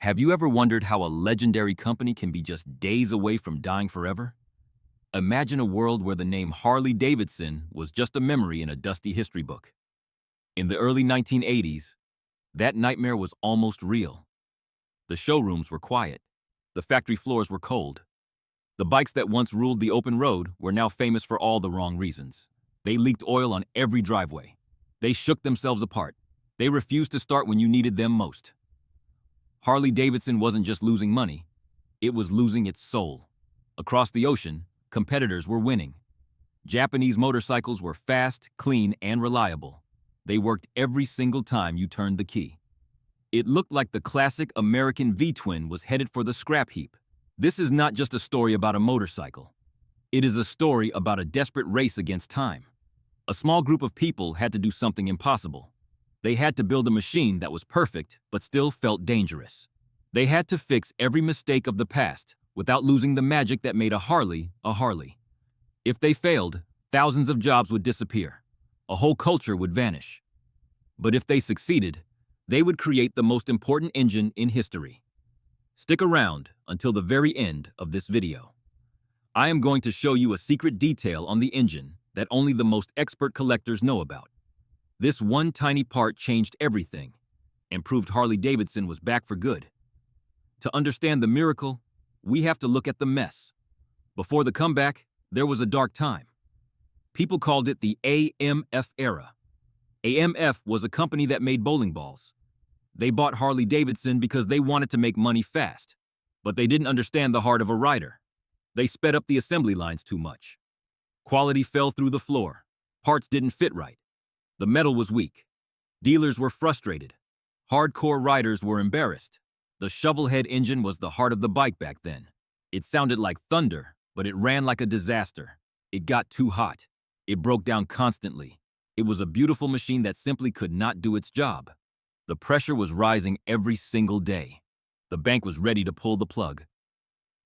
Have you ever wondered how a legendary company can be just days away from dying forever? Imagine a world where the name Harley-Davidson was just a memory in a dusty history book. In the early 1980s, that nightmare was almost real. The showrooms were quiet. The factory floors were cold. The bikes that once ruled the open road were now famous for all the wrong reasons. They leaked oil on every driveway. They shook themselves apart. They refused to start when you needed them most. Harley-Davidson wasn't just losing money, it was losing its soul. Across the ocean, competitors were winning. Japanese motorcycles were fast, clean, and reliable. They worked every single time you turned the key. It looked like the classic American V-twin was headed for the scrap heap. This is not just a story about a motorcycle. It is a story about a desperate race against time. A small group of people had to do something impossible. They had to build a machine that was perfect but still felt dangerous. They had to fix every mistake of the past without losing the magic that made a Harley a Harley. If they failed, thousands of jobs would disappear. A whole culture would vanish. But if they succeeded, they would create the most important engine in history. Stick around until the very end of this video. I am going to show you a secret detail on the engine that only the most expert collectors know about. This one tiny part changed everything and proved Harley-Davidson was back for good. To understand the miracle, we have to look at the mess. Before the comeback, there was a dark time. People called it the AMF Era. AMF was a company that made bowling balls. They bought Harley-Davidson because they wanted to make money fast, but they didn't understand the heart of a rider. They sped up the assembly lines too much. Quality fell through the floor. Parts didn't fit right. The metal was weak. Dealers were frustrated. Hardcore riders were embarrassed. The Shovelhead engine was the heart of the bike back then. It sounded like thunder, but it ran like a disaster. It got too hot. It broke down constantly. It was a beautiful machine that simply could not do its job. The pressure was rising every single day. The bank was ready to pull the plug.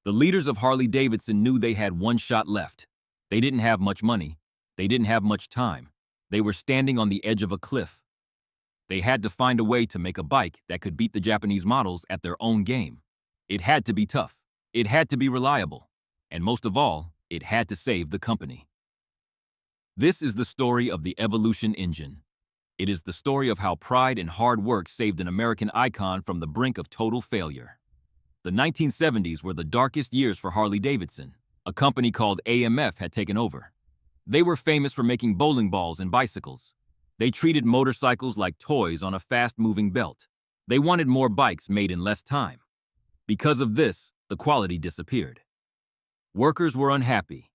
The leaders of Harley-Davidson knew they had one shot left. They didn't have much money. They didn't have much time. They were standing on the edge of a cliff. They had to find a way to make a bike that could beat the Japanese models at their own game. It had to be tough. It had to be reliable. And most of all, it had to save the company. This is the story of the Evolution engine. It is the story of how pride and hard work saved an American icon from the brink of total failure. The 1970s were the darkest years for Harley-Davidson. A company called AMF had taken over. They were famous for making bowling balls and bicycles. They treated motorcycles like toys on a fast-moving belt. They wanted more bikes made in less time. Because of this, the quality disappeared. Workers were unhappy.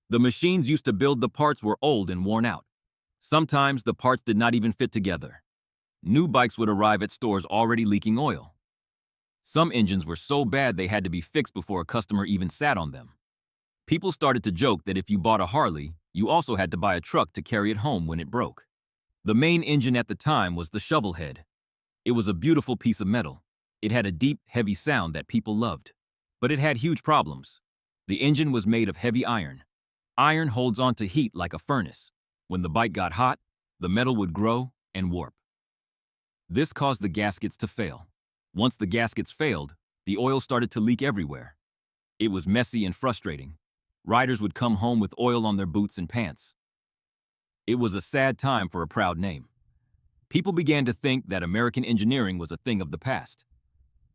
The machines used to build the parts were old and worn out. Sometimes the parts did not even fit together. New bikes would arrive at stores already leaking oil. Some engines were so bad they had to be fixed before a customer even sat on them. People started to joke that if you bought a Harley, you also had to buy a truck to carry it home when it broke. The main engine at the time was the Shovelhead. It was a beautiful piece of metal. It had a deep, heavy sound that people loved. But it had huge problems. The engine was made of heavy iron. Iron holds on to heat like a furnace. When the bike got hot, the metal would grow and warp. This caused the gaskets to fail. Once the gaskets failed, the oil started to leak everywhere. It was messy and frustrating. Riders would come home with oil on their boots and pants. It was a sad time for a proud name. People began to think that American engineering was a thing of the past.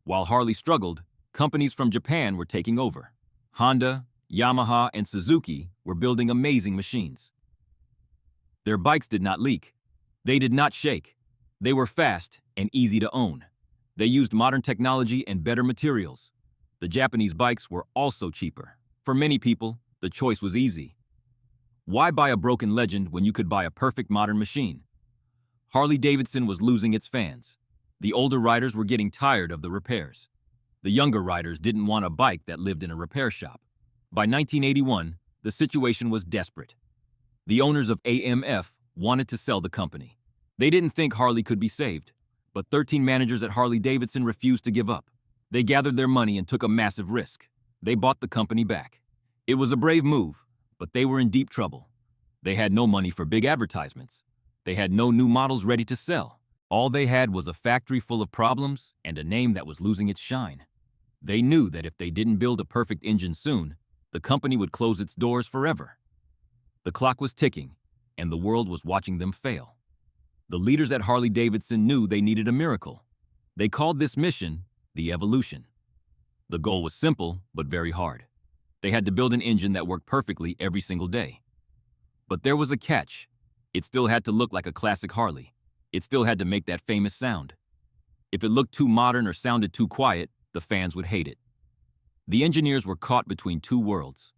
While Harley struggled, companies from Japan were taking over. Honda, Yamaha, and Suzuki were building amazing machines. Their bikes did not leak. They did not shake. They were fast and easy to own. They used modern technology and better materials. The Japanese bikes were also cheaper. For many people, the choice was easy. Why buy a broken legend when you could buy a perfect modern machine? Harley-Davidson was losing its fans. The older riders were getting tired of the repairs. The younger riders didn't want a bike that lived in a repair shop. By 1981, the situation was desperate. The owners of AMF wanted to sell the company. They didn't think Harley could be saved, but 13 managers at Harley-Davidson refused to give up. They gathered their money and took a massive risk. They bought the company back. It was a brave move, but they were in deep trouble. They had no money for big advertisements. They had no new models ready to sell. All they had was a factory full of problems and a name that was losing its shine. They knew that if they didn't build a perfect engine soon, the company would close its doors forever. The clock was ticking, and the world was watching them fail. The leaders at Harley-Davidson knew they needed a miracle. They called this mission the evolution. The goal was simple, but very hard. They had to build an engine that worked perfectly every single day. But there was a catch. It still had to look like a classic Harley. It still had to make that famous sound. If it looked too modern or sounded too quiet, the fans would hate it. The engineers were caught between two worlds.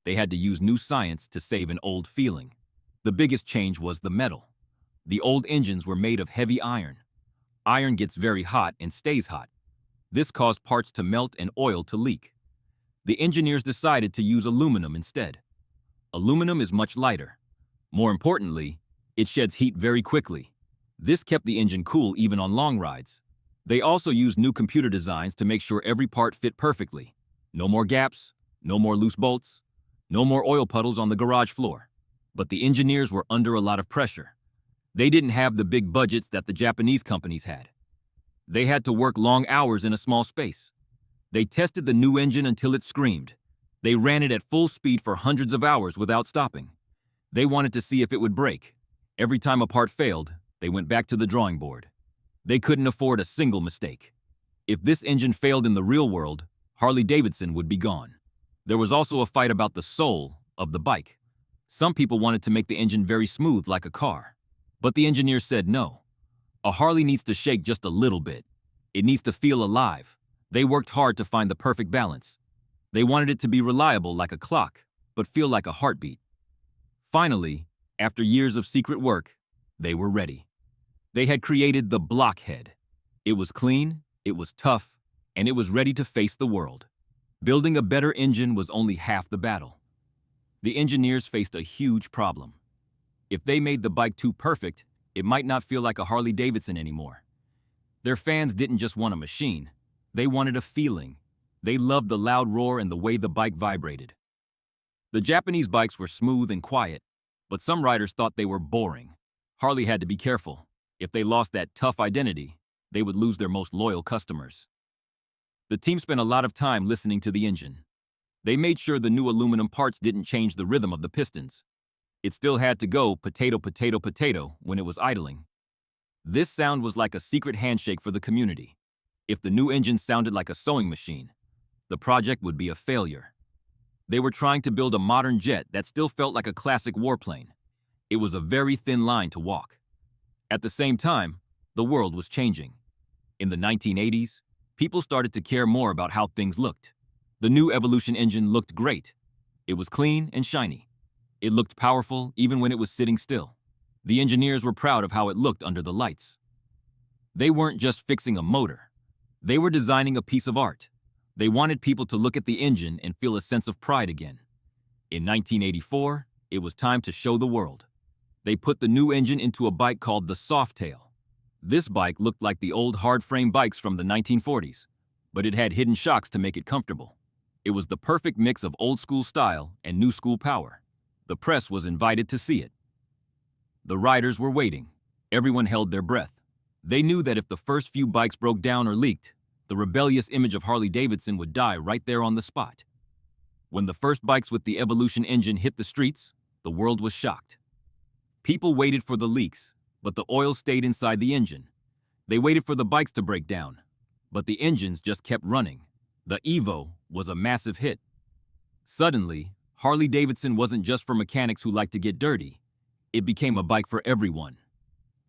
They had to use new science to save an old feeling. The biggest change was the metal. The old engines were made of heavy iron. Iron gets very hot and stays hot. This caused parts to melt and oil to leak. The engineers decided to use aluminum instead. Aluminum is much lighter. More importantly, it sheds heat very quickly. This kept the engine cool even on long rides. They also used new computer designs to make sure every part fit perfectly. No more gaps, no more loose bolts, no more oil puddles on the garage floor. But the engineers were under a lot of pressure. They didn't have the big budgets that the Japanese companies had. They had to work long hours in a small space. They tested the new engine until it screamed. They ran it at full speed for hundreds of hours without stopping. They wanted to see if it would break. Every time a part failed, they went back to the drawing board. They couldn't afford a single mistake. If this engine failed in the real world, Harley-Davidson would be gone. There was also a fight about the soul of the bike. Some people wanted to make the engine very smooth like a car. But the engineers said no. A Harley needs to shake just a little bit. It needs to feel alive. They worked hard to find the perfect balance. They wanted it to be reliable like a clock, but feel like a heartbeat. Finally, after years of secret work, they were ready. They had created the Blockhead. It was clean, it was tough, and it was ready to face the world. Building a better engine was only half the battle. The engineers faced a huge problem. If they made the bike too perfect, it might not feel like a Harley-Davidson anymore. Their fans didn't just want a machine. They wanted a feeling. They loved the loud roar and the way the bike vibrated. The Japanese bikes were smooth and quiet, but some riders thought they were boring. Harley had to be careful. If they lost that tough identity, they would lose their most loyal customers. The team spent a lot of time listening to the engine. They made sure the new aluminum parts didn't change the rhythm of the pistons. It still had to go potato, potato, potato when it was idling. This sound was like a secret handshake for the community. If the new engine sounded like a sewing machine, the project would be a failure. They were trying to build a modern jet that still felt like a classic warplane. It was a very thin line to walk. At the same time, the world was changing. In the 1980s, people started to care more about how things looked. The new Evolution engine looked great. It was clean and shiny. It looked powerful even when it was sitting still. The engineers were proud of how it looked under the lights. They weren't just fixing a motor. They were designing a piece of art. They wanted people to look at the engine and feel a sense of pride again. In 1984, it was time to show the world. They put the new engine into a bike called the Softail. This bike looked like the old hard-frame bikes from the 1940s, but it had hidden shocks to make it comfortable. It was the perfect mix of old-school style and new-school power. The press was invited to see it. The riders were waiting. Everyone held their breath. They knew that if the first few bikes broke down or leaked, the rebellious image of Harley-Davidson would die right there on the spot. When the first bikes with the Evolution engine hit the streets, the world was shocked. People waited for the leaks, but the oil stayed inside the engine. They waited for the bikes to break down, but the engines just kept running. The Evo was a massive hit. Suddenly, Harley-Davidson wasn't just for mechanics who liked to get dirty. It became a bike for everyone.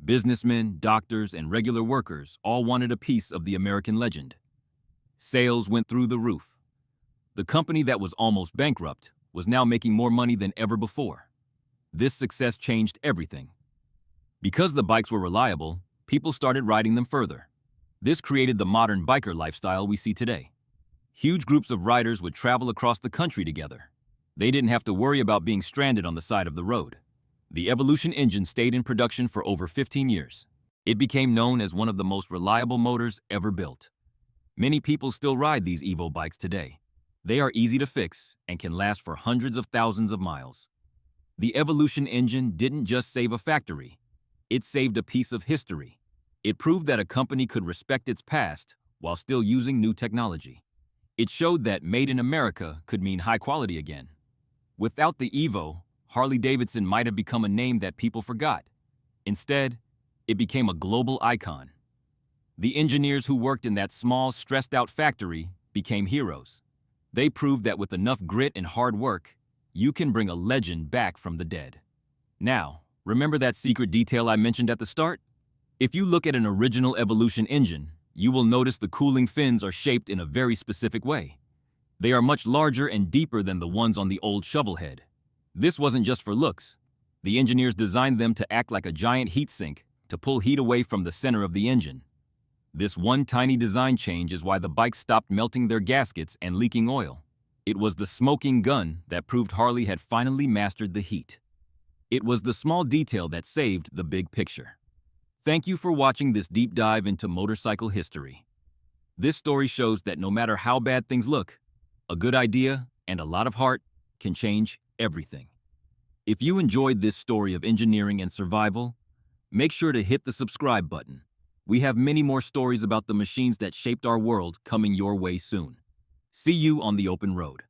Businessmen, doctors, and regular workers all wanted a piece of the American legend. Sales went through the roof. The company that was almost bankrupt was now making more money than ever before. This success changed everything. Because the bikes were reliable, people started riding them further. This created the modern biker lifestyle we see today. Huge groups of riders would travel across the country together. They didn't have to worry about being stranded on the side of the road. The Evolution engine stayed in production for over 15 years. It became known as one of the most reliable motors ever built. Many people still ride these Evo bikes today. They are easy to fix and can last for hundreds of thousands of miles. The Evolution engine didn't just save a factory. It saved a piece of history. It proved that a company could respect its past while still using new technology. It showed that Made in America could mean high quality again. Without the Evo, Harley-Davidson might have become a name that people forgot. Instead, it became a global icon. The engineers who worked in that small, stressed-out factory became heroes. They proved that with enough grit and hard work, you can bring a legend back from the dead. Now, remember that secret detail I mentioned at the start? If you look at an original Evolution engine, you will notice the cooling fins are shaped in a very specific way. They are much larger and deeper than the ones on the old Shovelhead. This wasn't just for looks. The engineers designed them to act like a giant heat sink to pull heat away from the center of the engine. This one tiny design change is why the bikes stopped melting their gaskets and leaking oil. It was the smoking gun that proved Harley had finally mastered the heat. It was the small detail that saved the big picture. Thank you for watching this deep dive into motorcycle history. This story shows that no matter how bad things look, a good idea and a lot of heart can change everything. If you enjoyed this story of engineering and survival, make sure to hit the subscribe button. We have many more stories about the machines that shaped our world coming your way soon. See you on the open road.